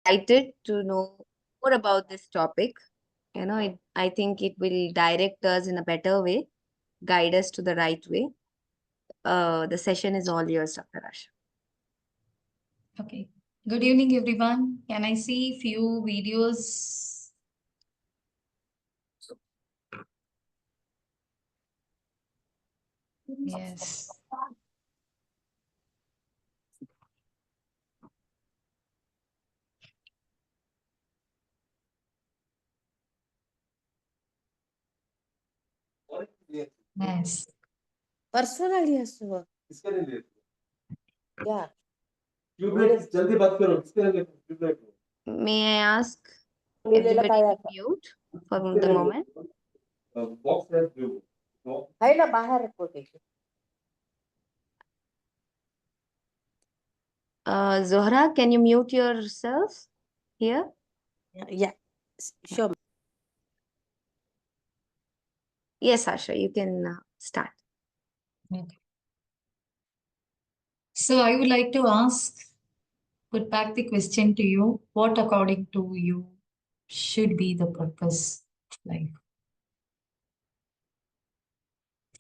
excited to know more about this topic. I think it will direct us in a better way, guide us to the right way. The session is all yours, Dr. Asha. Okay. Good evening, everyone. Can I see few videos? Yes. Nice. Personally हंसुआ किसके लिए लिए क्या tubelight जल्दी बात करो किसके लिए ट्यूबलाइट May I ask ले ले everybody लगाया to mute for the moment? Box है ब्लू है ना बाहर रखो देखो Zohra, can you mute yourself here? yeah sure Yes, Asha, you can start. Okay. So I would like to put back the question to you. What, according to you, should be the purpose of life?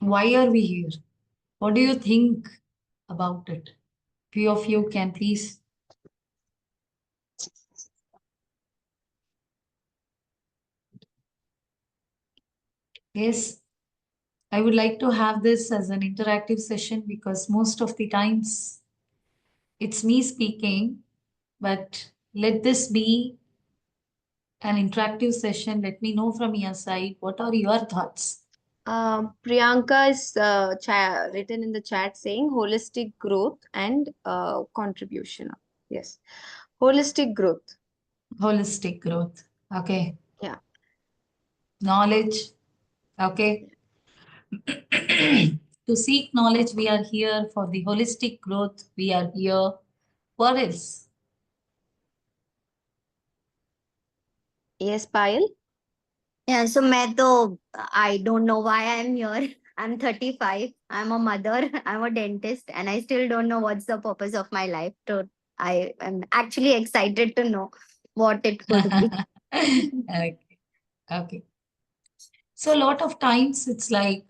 Why are we here? What do you think about it? Few of you can please. Yes, I would like to have this as an interactive session because most of the times it's me speaking, but let this be an interactive session. Let me know from your side, what are your thoughts? Priyanka is written in the chat saying holistic growth and contribution. Yes, holistic growth. Holistic growth. Okay. Yeah. Knowledge. Okay. To seek knowledge, we are here. For the holistic growth, we are here. What else? Yes, Payal. Yeah, so I don't know why I'm here. I'm 35. I'm a mother. I'm a dentist, and I still don't know what's the purpose of my life. So I am actually excited to know what it could be. Okay. Okay. So a lot of times it's like,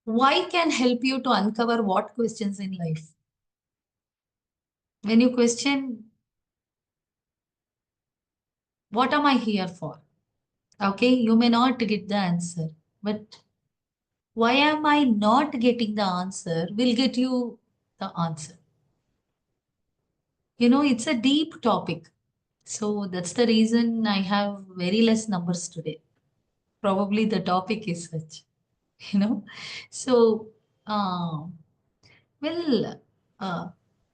why can help you to uncover what questions in life? When you question, what am I here for? Okay, you may not get the answer, but why am I not getting the answer will get you the answer. You know, it's a deep topic. So that's the reason I have very less numbers today. Probably the topic is such, you know. So, well, uh,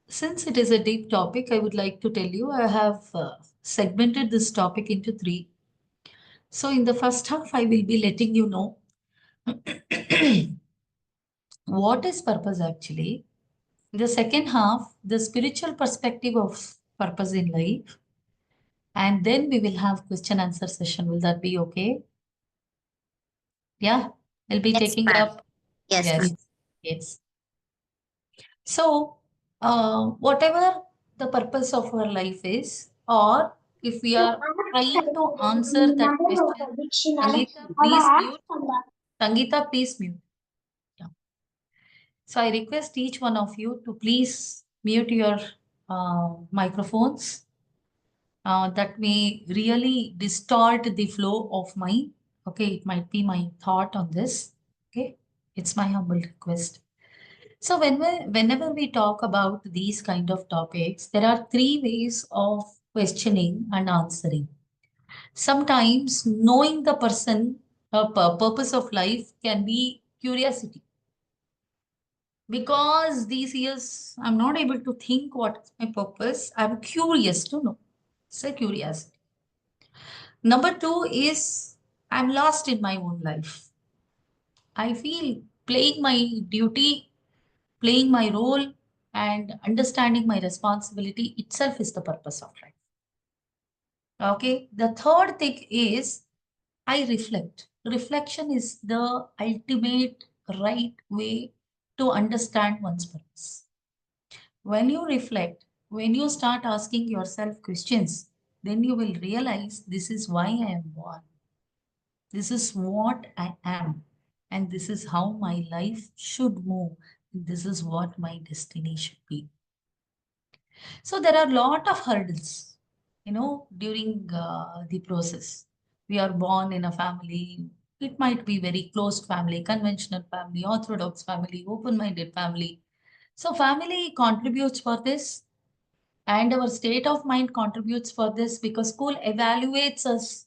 since it is a deep topic, I would like to tell you I have segmented this topic into three. So, in the first half, I will be letting you know what is purpose actually. In the second half, the spiritual perspective of purpose in life. And then we will have question answer session. Will that be okay? Yeah, I'll be Yes, taking ma'am. up. Yes, Yes, ma'am. yes. So, whatever the purpose of our life is, or if we are trying to answer that question, Sangeeta, please mute. Sangeeta, please mute. Yeah. So, I request each one of you to please mute your microphones. That may really distort the flow of my, okay, it might be my thought on this. Okay, it's my humble request. So whenever we talk about these kind of topics, there are three ways of questioning and answering. Sometimes knowing the person, purpose of life can be curiosity. Because these years I'm not able to think what is my purpose. I'm curious to know. It's a curiosity. Number two is I'm lost in my own life. I feel playing my duty, playing my role, and understanding my responsibility itself is the purpose of life. Okay. The third thing is I reflect. Reflection is the ultimate right way to understand one's purpose. When you reflect, when you start asking yourself questions, then you will realize this is why I am born. This is what I am. And this is how my life should move. This is what my destiny should be. So there are a lot of hurdles, during the process. We are born in a family. It might be very close family, conventional family, orthodox family, open-minded family. So family contributes for this, and our state of mind contributes for this because school evaluates us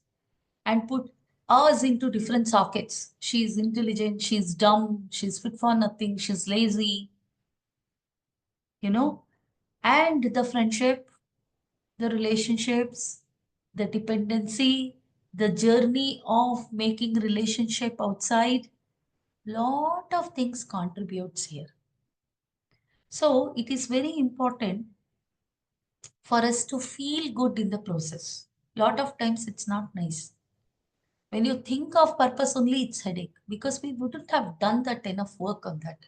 and put us into different sockets. She's intelligent, she's dumb, she's fit for nothing, she's lazy, you know. And the friendship, the relationships, the dependency, the journey of making relationship outside, lot of things contributes here. So it is very important for us to feel good in the process. Lot of times it's not nice. When you think of purpose only, it's headache because we wouldn't have done that enough work on that.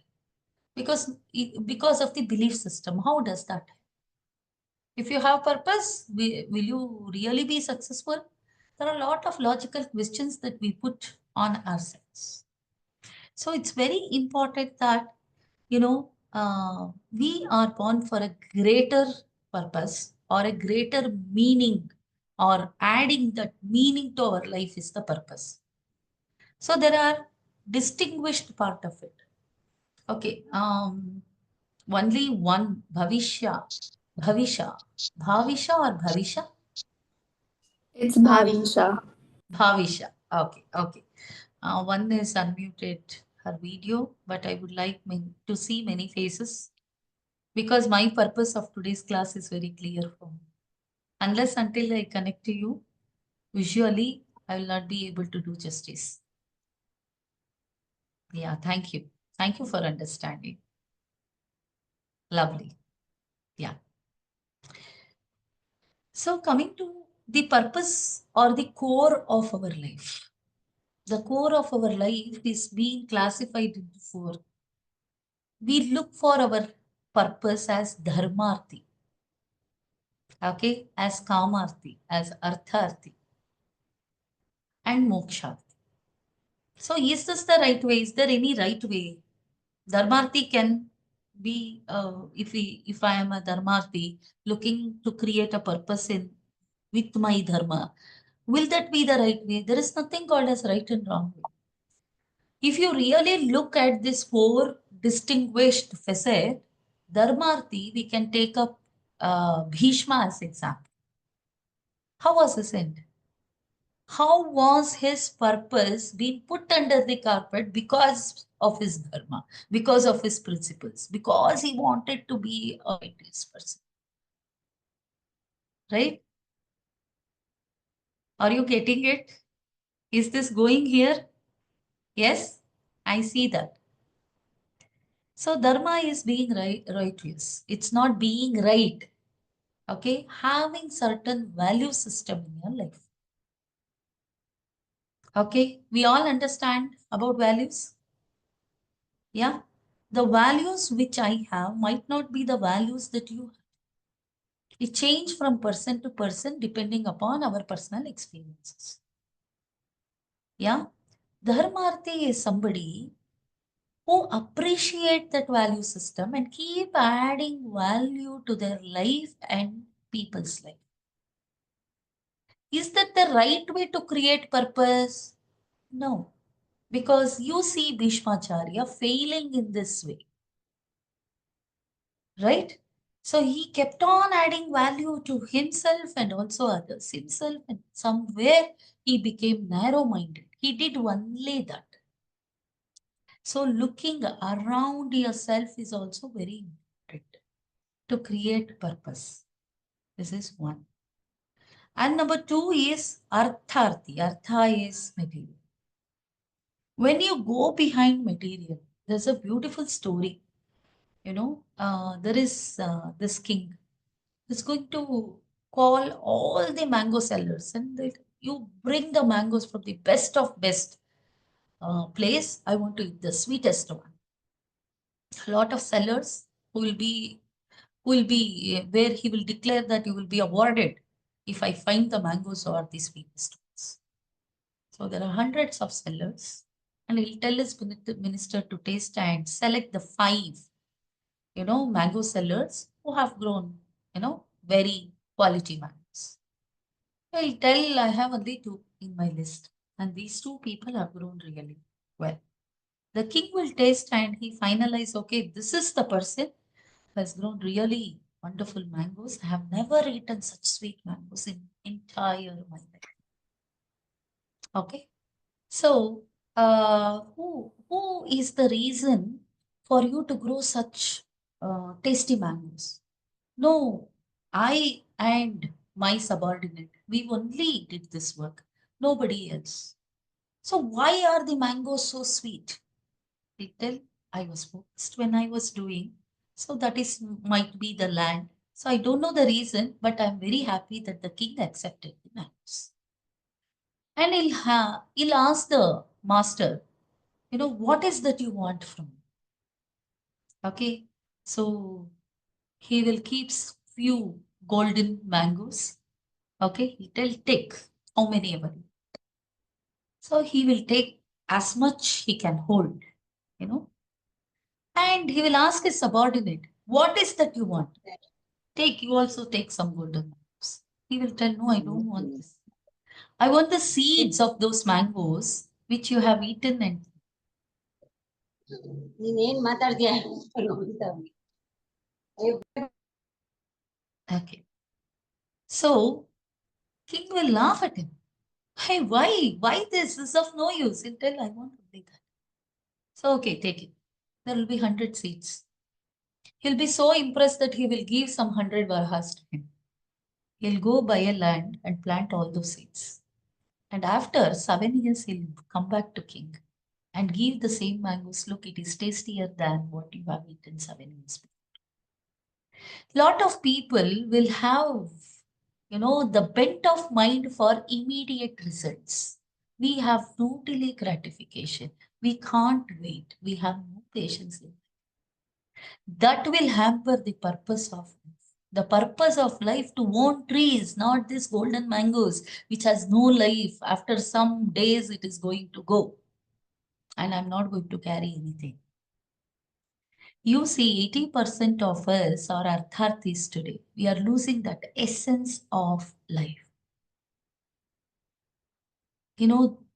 Because of the belief system. How does that? If you have purpose, will you really be successful? There are a lot of logical questions that we put on ourselves. So it's very important that, we are born for a greater purpose or a greater meaning, or adding that meaning to our life is the purpose. So there are distinguished part of it. Okay. Only one Bhavisha, Bhavisha or Bhavisha? It's Bhavisha. Bhavisha. Okay, okay. One is unmuted her video, but I would like to see many faces because my purpose of today's class is very clear for me. Unless until I connect to you visually, I will not be able to do justice. Yeah, thank you. Thank you for understanding. Lovely. Yeah. So coming to the purpose or the core of our life. The core of our life is being classified into four. We look for our purpose as dharmarthi, okay, as kamarthi, as artharthi, and moksharthi. So is this the right way? Is there any right way? Dharmarthi can be, if I am a dharmarthi looking to create a purpose in with my dharma, will that be the right way? There is nothing called as right and wrong way. If you really look at this four distinguished facet, Dharmarthi, we can take up Bhishma as example. How was his end? How was his purpose being put under the carpet because of his dharma, because of his principles, because he wanted to be a righteous person? Right? Are you getting it? Is this going here? Yes, I see that. So dharma is being righteous. It's not being right. Okay, having certain value system in your life. Okay, we all understand about values. Yeah, the values which I have might not be the values that you have. It change from person to person depending upon our personal experiences. Yeah, dharmarthi is somebody who appreciate that value system and keep adding value to their life and people's life. Is that the right way to create purpose? No, because you see Bhishmacharya failing in this way, right? So he kept on adding value to himself and also others. Himself, and somewhere he became narrow-minded. He did only that. So looking around yourself is also very important to create purpose. This is one. And number two is artharthi. Artha is material. When you go behind material, there's a beautiful story. There is this king who's going to call all the mango sellers and you bring the mangoes from the best of best place. I want to eat the sweetest one. A lot of sellers who will be where he will declare that you will be awarded if I find the mangoes or the sweetest ones. So there are hundreds of sellers, and he'll tell his minister to taste and select the 5, mango sellers who have grown, very quality mangoes. He'll tell I have only 2 in my list, and these 2 people have grown really well. The king will taste and he finalize, okay, this is the person who has grown really wonderful mangoes. I have never eaten such sweet mangoes in entire my life. Okay. So, who is the reason for you to grow such tasty mangoes? No, I and my subordinate, we only did this work, nobody else. So why are the mangoes so sweet? Little I was focused when I was doing. So that is might be the land. So I don't know the reason, but I'm very happy that the king accepted the mangoes. And he'll ask the master, what is that you want from me? Okay. So he will keep few golden mangoes. Okay. He'll tell, take how many ever. So he will take as much he can hold, you know. And he will ask his subordinate, what is that you want? Take, you also take some golden mangoes. He will tell, no, I don't want this. I want the seeds of those mangoes which you have eaten and okay. So king will laugh at him. Hey, why? Why this? This is of no use. He'll tell, I want only that. So okay, take it. There will be 100 seeds. He'll be so impressed that he will give some 100 varahas to him. He'll go buy a land and plant all those seeds. And after 7 years, he'll come back to king and give the same mangoes. Look, it is tastier than what you have eaten 7 years before. Lot of people will have, the bent of mind for immediate results. We have no delay gratification. We can't wait. We have no patience. That will hamper the purpose of life. The purpose of life to own trees, not this golden mangoes, which has no life. After some days, it is going to go. And I'm not going to carry anything. You see, 80% of us are artharthis today. We are losing that essence of life.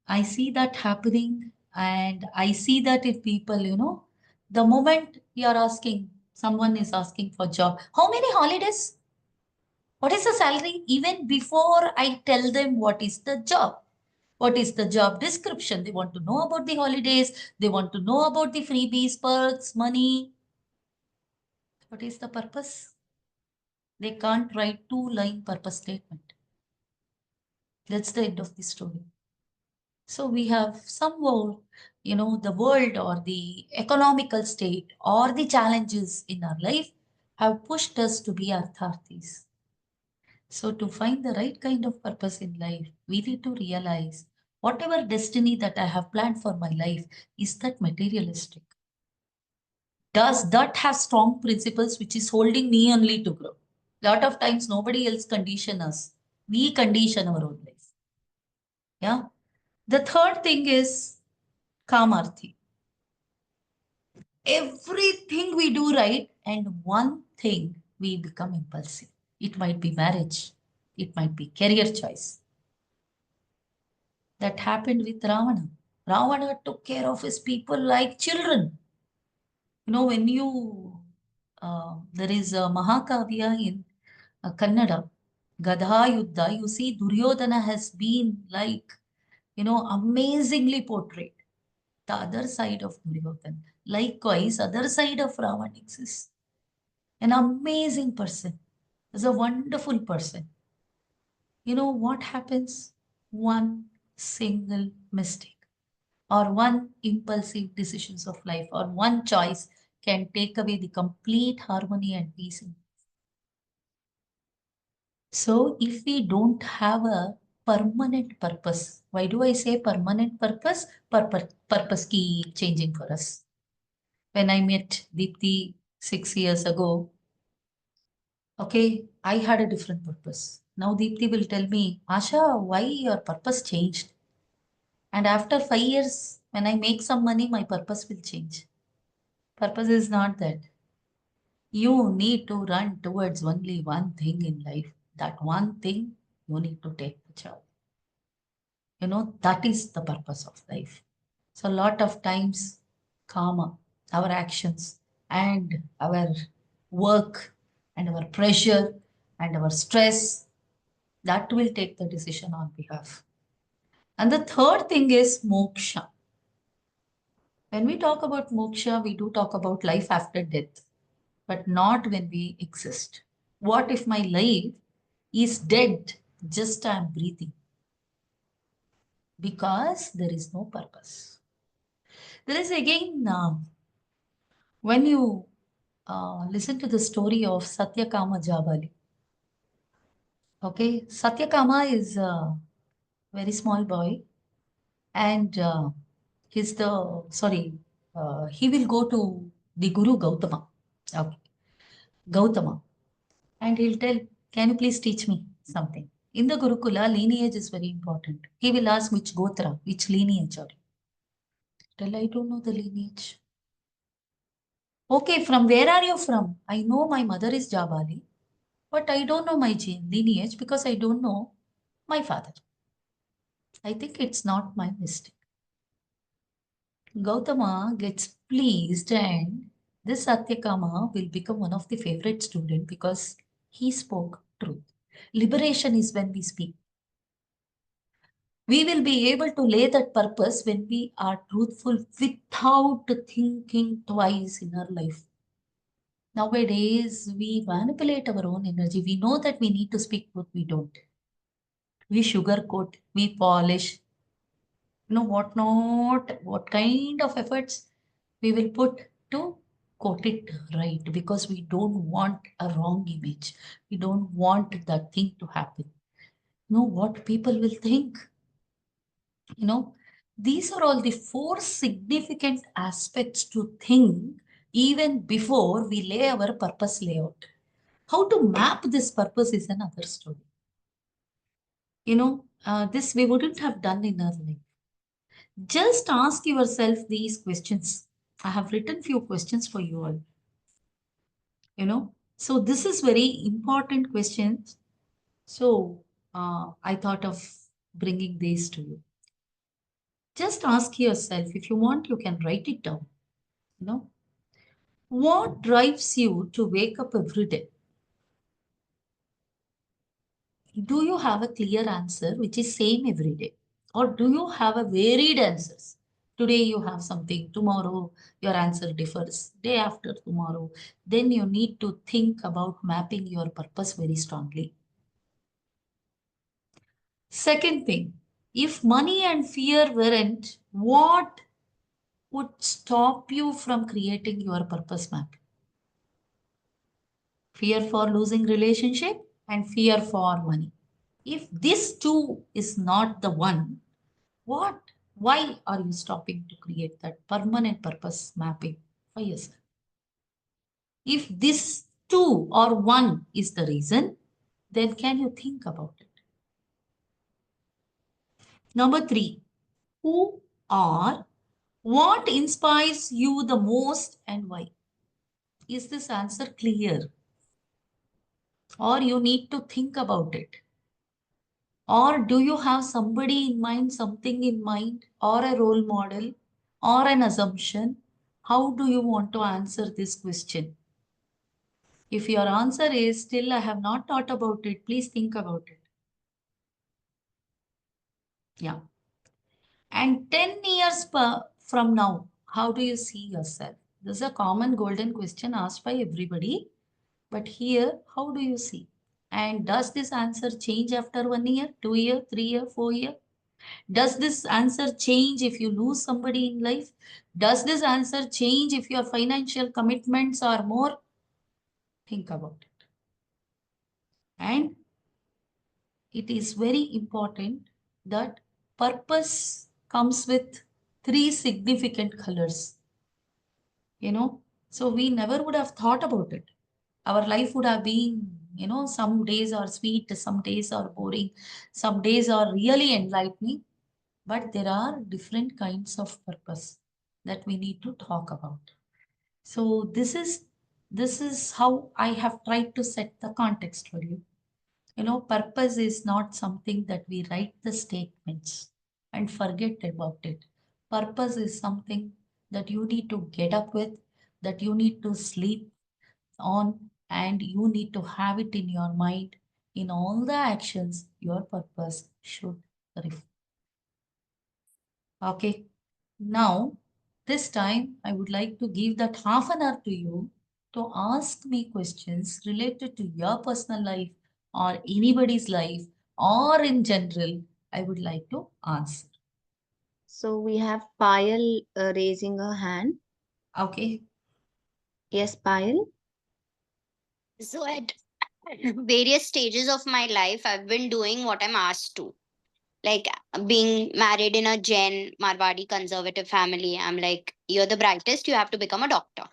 I see that happening, and I see that if people, the moment you are asking, someone is asking for job, how many holidays? What is the salary? Even before I tell them what is the job. What is the job description? They want to know about the holidays. They want to know about the freebies, perks, money. What is the purpose? They can't write 2-line purpose statement. That's the end of the story. So we have somehow, the world or the economical state or the challenges in our life have pushed us to be artharthis. So to find the right kind of purpose in life, we need to realize whatever destiny that I have planned for my life, is that materialistic? Does that have strong principles which is holding me only to grow? Lot of times nobody else condition us. We condition our own life. Yeah. The third thing is kamarthi. Everything we do right, and one thing we become impulsive. It might be marriage. It might be career choice. That happened with Ravana. Ravana took care of his people like children. When there is a Mahakavya in Kannada, Gadha Yuddha, you see Duryodhana has been like, amazingly portrayed. The other side of Duryodhana. Likewise, other side of Ravana exists. An amazing person. Is a wonderful person. What happens? One single mistake or one impulsive decisions of life or one choice can take away the complete harmony and peace. So if we don't have a permanent purpose, why do I say permanent purpose? Purpose keep changing for us. When I met Deepthi 6 years ago, Okay, I had a different purpose. Now Deepthi will tell me, Asha, why your purpose changed? And after 5 years, when I make some money, my purpose will change. Purpose is not that. You need to run towards only one thing in life. That one thing, you need to take the job. That is the purpose of life. So, a lot of times, karma, our actions, and our work, and our pressure, and our stress, that will take the decision on behalf. And the third thing is moksha. When we talk about moksha, we do talk about life after death, but not when we exist. What if my life is dead, just I'm breathing? Because there is no purpose. There is again, when you listen to the story of Satyakama Jabali, okay, Satyakama is a very small boy, and he will go to the Guru Gautama. Okay, Gautama. And he'll tell, can you please teach me something? In the Gurukula, lineage is very important. He will ask which Gotra, which lineage are you? Tell, I don't know the lineage. Okay, from where are you from? I know my mother is Jabali, but I don't know my lineage because I don't know my father. I think it's not my mistake. Gautama gets pleased, and this Satyakama will become one of the favorite student because he spoke truth. Liberation is when we speak. We will be able to lay that purpose when we are truthful without thinking twice in our life. Nowadays, we manipulate our own energy. We know that we need to speak truth, we don't. We sugarcoat, we polish, what not, what kind of efforts we will put to quote it right, because we don't want a wrong image. We don't want that thing to happen. What people will think. These are all the four significant aspects to think even before we lay our purpose layout. How to map this purpose is another story. This we wouldn't have done in our life. Just ask yourself these questions. I have written few questions for you all. So this is very important questions. So I thought of bringing these to you. Just ask yourself, if you want, you can write it down. What drives you to wake up every day? Do you have a clear answer which is same every day? Or do you have a varied answers? Today you have something, tomorrow your answer differs, day after tomorrow. Then you need to think about mapping your purpose very strongly. Second thing, if money and fear weren't, what would stop you from creating your purpose map? Fear for losing relationship and fear for money. If this two is not the one, why are you stopping to create that permanent purpose mapping for yourself? If this two or one is the reason, then can you think about it? Number three, who or what inspires you the most and why? Is this answer clear? Or you need to think about it? Or do you have somebody in mind, something in mind, or a role model, or an assumption? How do you want to answer this question? If your answer is still I have not thought about it, please think about it. Yeah. And 10 years from now, how do you see yourself? This is a common golden question asked by everybody. But here, how do you see? And does this answer change after 1 year, 2 year, 3 year, 4 year? Does this answer change if you lose somebody in life? Does this answer change if your financial commitments are more? Think about it. And it is very important that purpose comes with 3 significant colors. So we never would have thought about it. Our life would have been You know, some days are sweet, some days are boring, some days are really enlightening, but there are different kinds of purpose that we need to talk about. So this is how I have tried to set the context for you. You know, purpose is not something that we write the statements and forget about it. Purpose is something that you need to get up with, that you need to sleep on, and you need to have it in your mind. In all the actions, your purpose should reflect. Okay. Now, this time I would like to give that half an hour to you to ask me questions related to your personal life or anybody's life or in general. I would like to answer. So we have Payal raising her hand. Okay. Yes, Payal. So at various stages of my life, I've been doing what I'm asked to. Like being married in a Jain Marwadi conservative family, I'm like, you're the brightest, you have to become a doctor.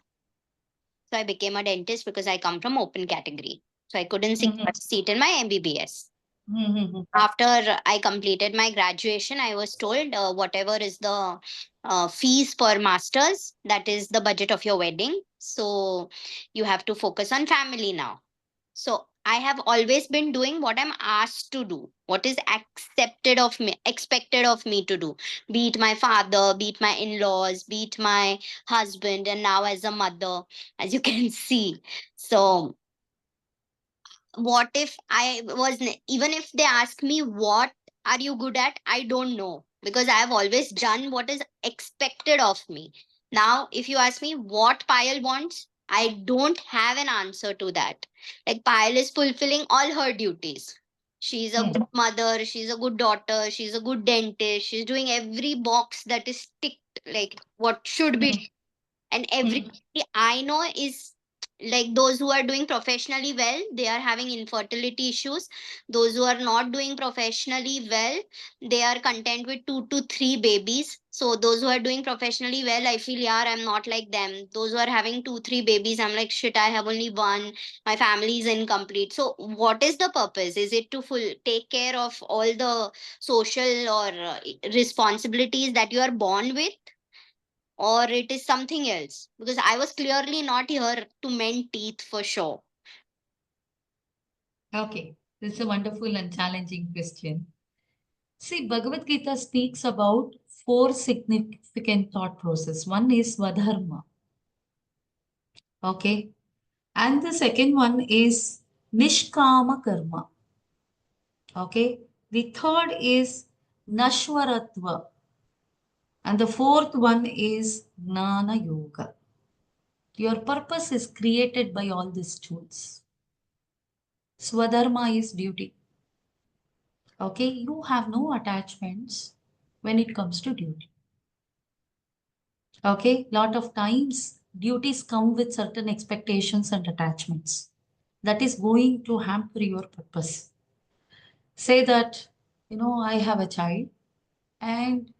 So I became a dentist because I come from open category. So I couldn't secure a seat in my MBBS. After I completed my graduation, I was told whatever is the fees per masters, that is the budget of your wedding. So you have to focus on family now. So I have always been doing what I'm asked to do, what is expected of me to do. Be it my father, be it my in-laws, be it my husband, and now as a mother, as you can see. So what if even if they ask me what are you good at, I don't know, because I have always done what is expected of me. Now if you ask me what Payal wants, I don't have an answer to that. Like Payal is fulfilling all her duties. She's a good mother, she's a good daughter, she's a good dentist, she's doing every box that is ticked, like what should be. And everybody I know is like those who are doing professionally well, they are having infertility issues. Those who are not doing professionally well, they are content with 2 to 3 babies. So those who are doing professionally well, I feel, yeah, I'm not like them. Those who are having 2 3 babies, I'm like, shit, I have only one, my family is incomplete. So what is the purpose? Is it to full take care of all the social or responsibilities that you are born with, or it is something else? Because I was clearly not here to mend teeth for sure. Okay. This is a wonderful and challenging question. See, Bhagavad Gita speaks about four significant thought process. One is Swadharma. Okay. And the second one is Nishkama Karma. Okay. The third is Nashwaratva. And the fourth one is Gnana Yoga. Your purpose is created by all these tools. Swadharma is duty. Okay. You have no attachments when it comes to duty. Okay. Lot of times duties come with certain expectations and attachments. That is going to hamper your purpose. Say that, I have a child, and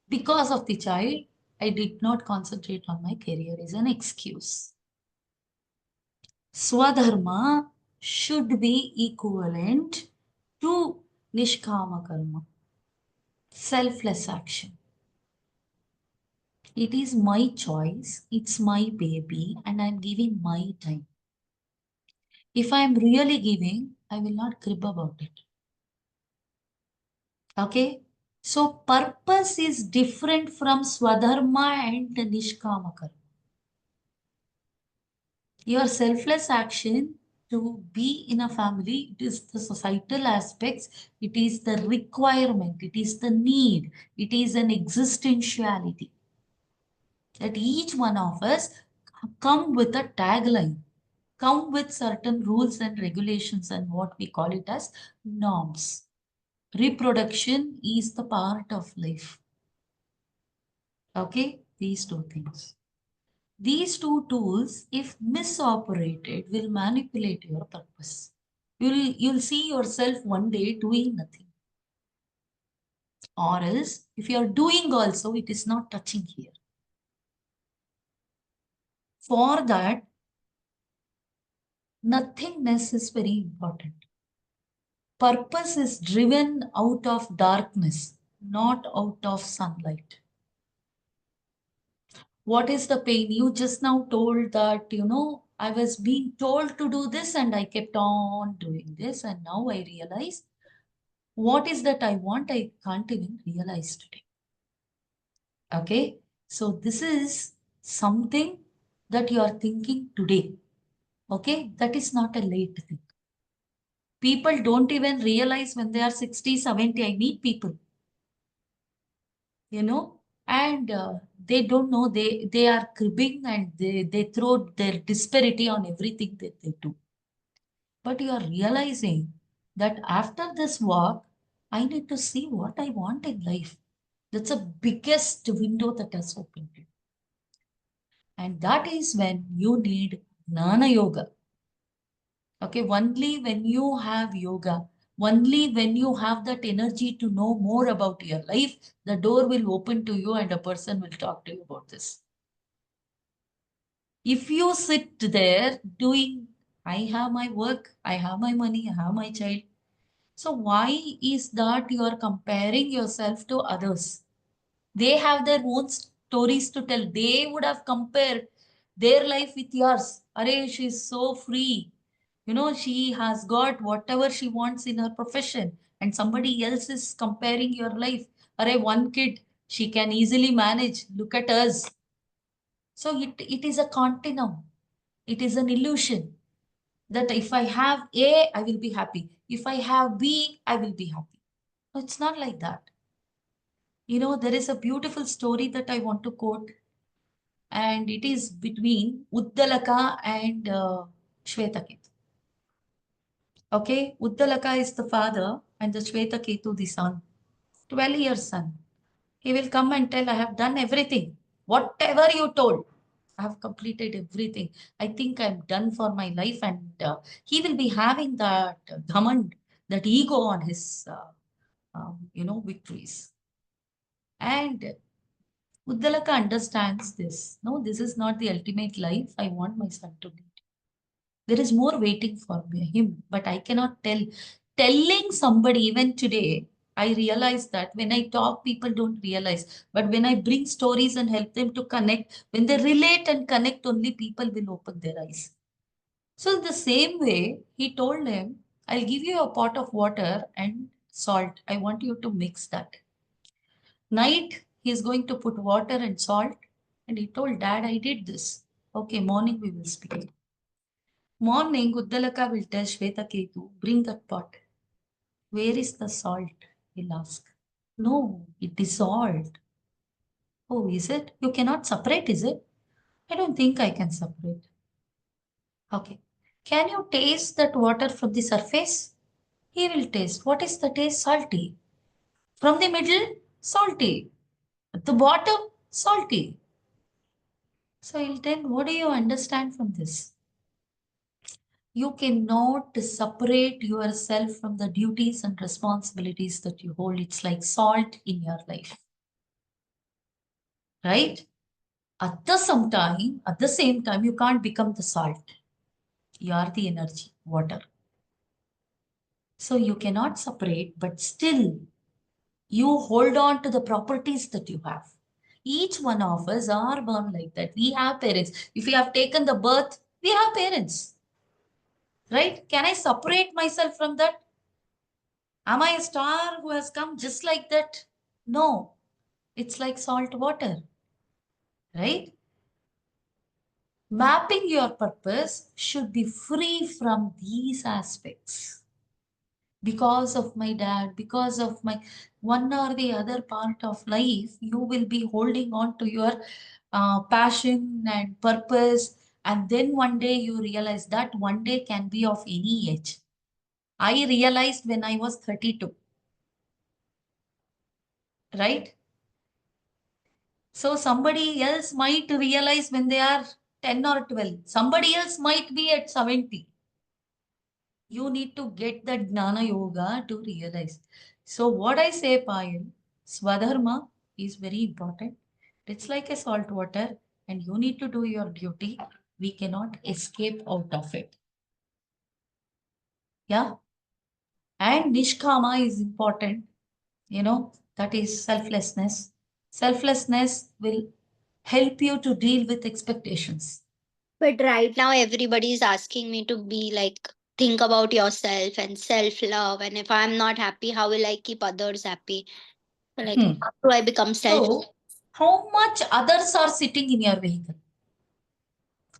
because of the child, I did not concentrate on my career is an excuse. Swadharma should be equivalent to Nishkama Karma, selfless action. It is my choice, it's my baby, and I'm giving my time. If I'm really giving, I will not crib about it. Okay? So purpose is different from Swadharma and Nishkama Karma. Your selfless action to be in a family, it is the societal aspects, it is the requirement, it is the need, it is an existentiality. That each one of us come with a tagline, come with certain rules and regulations and what we call it as norms. Reproduction is the part of life. Okay, these two things. These two tools, if misoperated, will manipulate your purpose. You'll see yourself one day doing nothing. Or else, if you're doing also, it is not touching here. For that, Nothingness is very important. Purpose is driven out of darkness, not out of sunlight. What is the pain? You just now told that, I was being told to do this and I kept on doing this, and now I realize what is that I want, I can't even realize today. Okay, so this is something that you are thinking today. Okay, that is not a late thing. People don't even realize when they are 60, 70. I meet people, and they don't know, they are cribbing, and they throw their disparity on everything that they do. But you are realizing that after this walk, I need to see what I want in life. That's the biggest window that has opened. And that is when you need Jnana Yoga. Okay, only when you have yoga, only when you have that energy to know more about your life, the door will open to you and a person will talk to you about this. If you sit there doing, I have my work, I have my money, I have my child. So why is that you are comparing yourself to others? They have their own stories to tell. They would have compared their life with yours. Arey, she's so free. She has got whatever she wants in her profession. And somebody else is comparing your life. Arey, one kid, she can easily manage. Look at us. So it is a continuum. It is an illusion that if I have A, I will be happy. If I have B, I will be happy. No, it's not like that. There is a beautiful story that I want to quote, and it is between Uddalaka and Shvetaketu. Okay, Uddalaka is the father and the Shvetaketu the son, 12 years son. He will come and tell, I have done everything. Whatever you told, I have completed everything. I think I'm done for my life. And he will be having that dhamand, that ego on his, victories. And Uddalaka understands this. No, this is not the ultimate life I want my son to lead. There is more waiting for him, but I cannot tell. Telling somebody, even today, I realize that when I talk, people don't realize. But when I bring stories and help them to connect, when they relate and connect, only people will open their eyes. So, in the same way, he told him, I'll give you a pot of water and salt. I want you to mix that. Night, he is going to put water and salt. And he told, Dad, I did this. Okay, morning we will speak. Morning, Uddalaka will tell Shvetaketu, bring that pot. Where is the salt? He'll ask. No, it dissolved. Oh, is it? You cannot separate, is it? I don't think I can separate. Okay. Can you taste that water from the surface? He will taste. What is the taste? Salty. From the middle, salty. At the bottom, salty. So he'll tell, what do you understand from this? You cannot separate yourself from the duties and responsibilities that you hold. It's like salt in your life. Right? At the same time, you can't become the salt. You are the energy, water. So you cannot separate, but still you hold on to the properties that you have. Each one of us are born like that. We have parents. If we have taken the birth, we have parents. Right? Can I separate myself from that? Am I a star who has come just like that? No. It's like salt water. Right? Mapping your purpose should be free from these aspects. Because of my dad, because of my one or the other part of life, you will be holding on to your passion and purpose. And then one day you realize that one day can be of any age. I realized when I was 32. Right? So somebody else might realize when they are 10 or 12. Somebody else might be at 70. You need to get that Jnana Yoga to realize. So what I say, Payal, Swadharma is very important. It's like a salt water and you need to do your duty. We cannot escape out of it. Yeah. And Nishkama is important, that is selflessness. Selflessness will help you to deal with expectations. But right now, everybody is asking me to be like, think about yourself and self love. And if I'm not happy, how will I keep others happy? So, like, Hmm. how do I become self? So, how much others are sitting in your vehicle?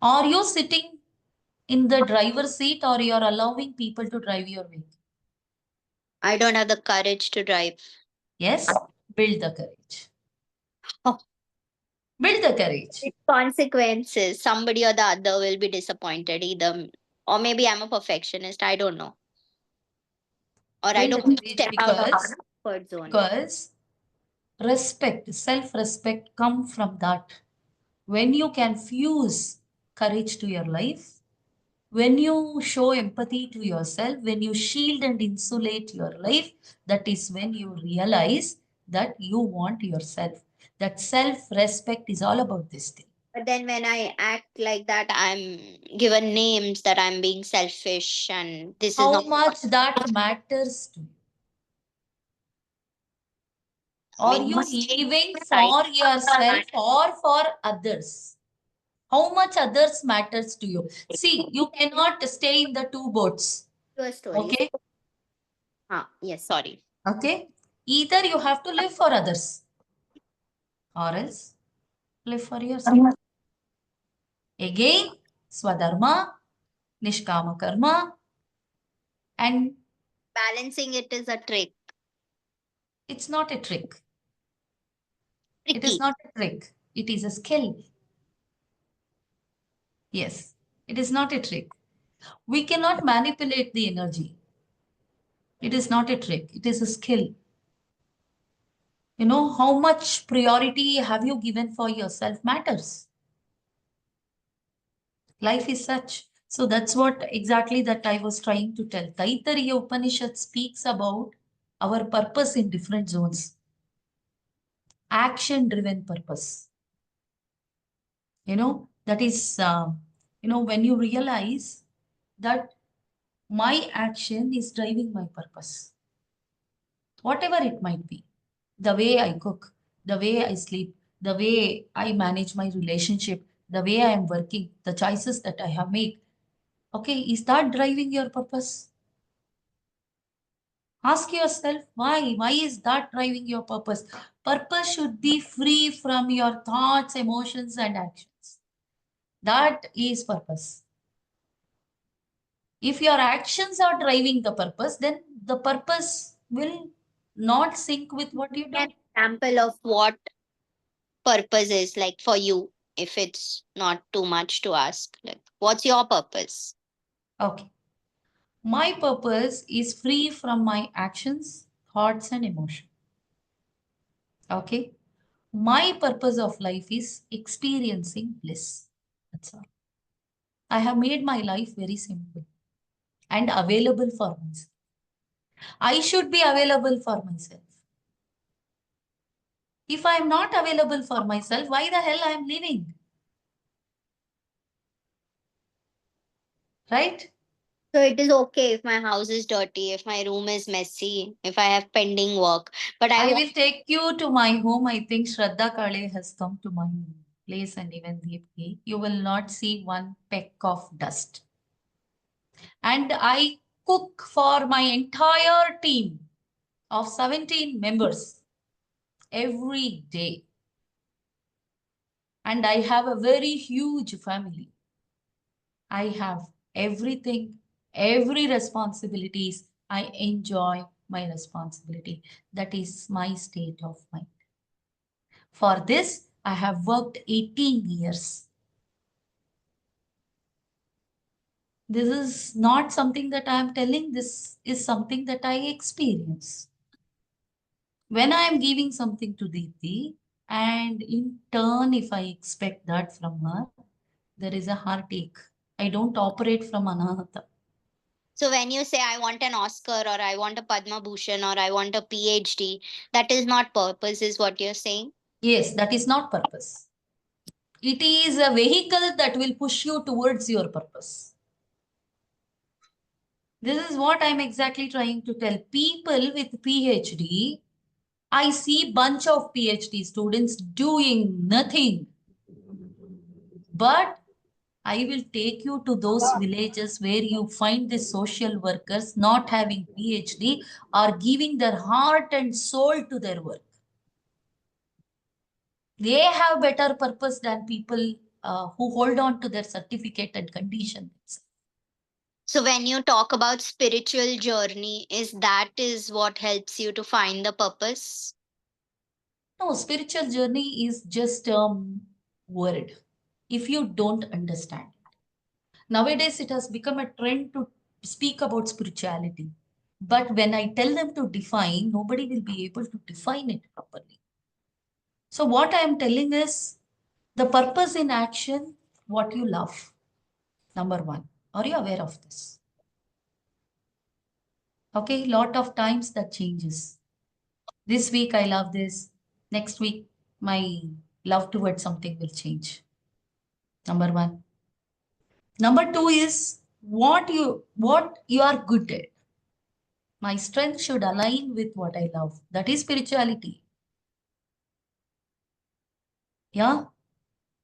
Are you sitting in the driver's seat or you are allowing people to drive your vehicle? I don't have the courage to drive. Yes, build the courage. Oh, Build the courage. with consequences. Somebody or the other will be disappointed, either, or maybe I'm a perfectionist. I don't know. Or I Build the don't courage step out of my because comfort zone. because respect, self-respect come from that. When you can fuse courage to your life, when you show empathy to yourself, when you shield and insulate your life, that is when you realize that you want yourself. That self-respect is all about this thing. But then when I act like that, I'm given names that I'm being selfish and this is How not. much that matters to you? I Are mean, you living right for yourself or for others? How much others matters to you? See, you cannot stay in the two boats. to a story. Okay? Yes, sorry. Okay? Either you have to live for others or else live for yourself. Again, Swadharma, Nishkama Karma, and Balancing it is a it's not a trick. It is tricky. not a trick. It is a skill. Yes, it is not a trick. We cannot manipulate the energy. It is not a trick. It is a skill. How much priority have you given for yourself matters. Life is such. So that's what exactly that I was trying to tell. Taittiriya Upanishad speaks about our purpose in different zones. Action driven purpose. That is, when you realize that my action is driving my purpose, whatever it might be. The way I cook, the way I sleep, the way I manage my relationship, the way I am working, the choices that I have made. Okay, is that driving your purpose? Ask yourself why. Why is that driving your purpose? Purpose should be free from your thoughts, emotions, and actions. That is purpose. If your actions are driving the purpose, then the purpose will not sync with what you An do. example of what purpose is like for you, if it's not too much to ask. Like, what's your purpose? Okay. My purpose is free from my actions, thoughts, and emotion. Okay. My purpose of life is experiencing bliss. That's all. I have made my life very simple and available for myself. I should be available for myself. If I am not available for myself, why the hell I am living? Right? So it is okay if my house is dirty, if my room is messy, if I have pending work. But I I want will take you to my home. I think Shraddha Kale has come to my place and even Deepki. You will not see one peck of dust. And I cook for my entire team of 17 members every day. And I have a very huge family. I have everything, every responsibilities. I enjoy my responsibility. That is my state of mind. For this, I have worked 18 years. This is not something that I am telling. This is something that I experience. When I am giving something to Deepthi, and in turn, if I expect that from her, there is a heartache. I don't operate from Anahata. so when you say I want an Oscar or I want a Padma Bhushan or I want a PhD, that is not purpose, is what you're saying. Yes, that is not purpose. It is a vehicle that will push you towards your purpose. This is what I'm exactly trying to tell. People with PhD, I see bunch of PhD students doing nothing. But I will take you to those villages where you find the social workers not having PhD or giving their heart and soul to their work. They have better purpose than people who hold on to their certificate and condition. So when you talk about spiritual journey, is what helps you to find the purpose? No, spiritual journey is just a word if you don't understand it. Nowadays, it has become a trend to speak about spirituality. But when I tell them to define, nobody will be able to define it properly. So, what I am telling is the purpose in action, what you love. Number one. Are you aware of this? Okay, lot of times that changes. This week I love this. Next week, my love towards something will change. Number one. Number two is what you are good at. My strength should align with what I love. That is spirituality. Yeah.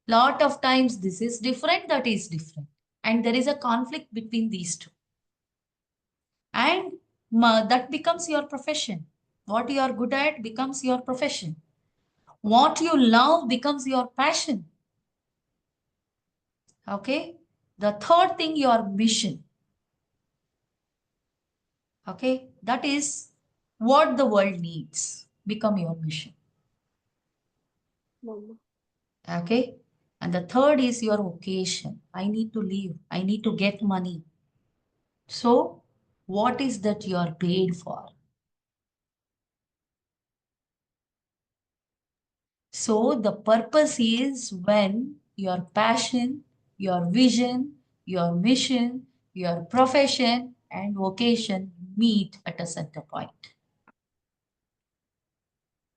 Lot of times this is different, that is different. And there is a conflict between these two. And that becomes your profession. What you are good at becomes your profession. What you love becomes your passion. Okay. The third thing, your mission. Okay. That is what the world needs. Become your mission. Okay. And the third is your vocation. I need to live. I need to get money. So, what is that you are paid for? So, the purpose is when your passion, your vision, your mission, your profession, and vocation meet at a center point.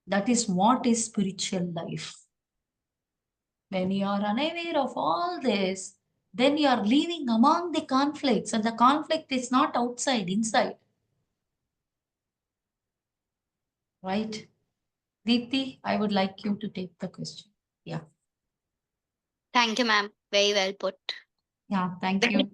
That is what is spiritual life. When you are unaware of all this, then you are living among the conflicts, and the conflict is not outside, inside. Right? Deepti, I would like you to take the question. Yeah. Thank you, ma'am. Very well put. Yeah, thank you.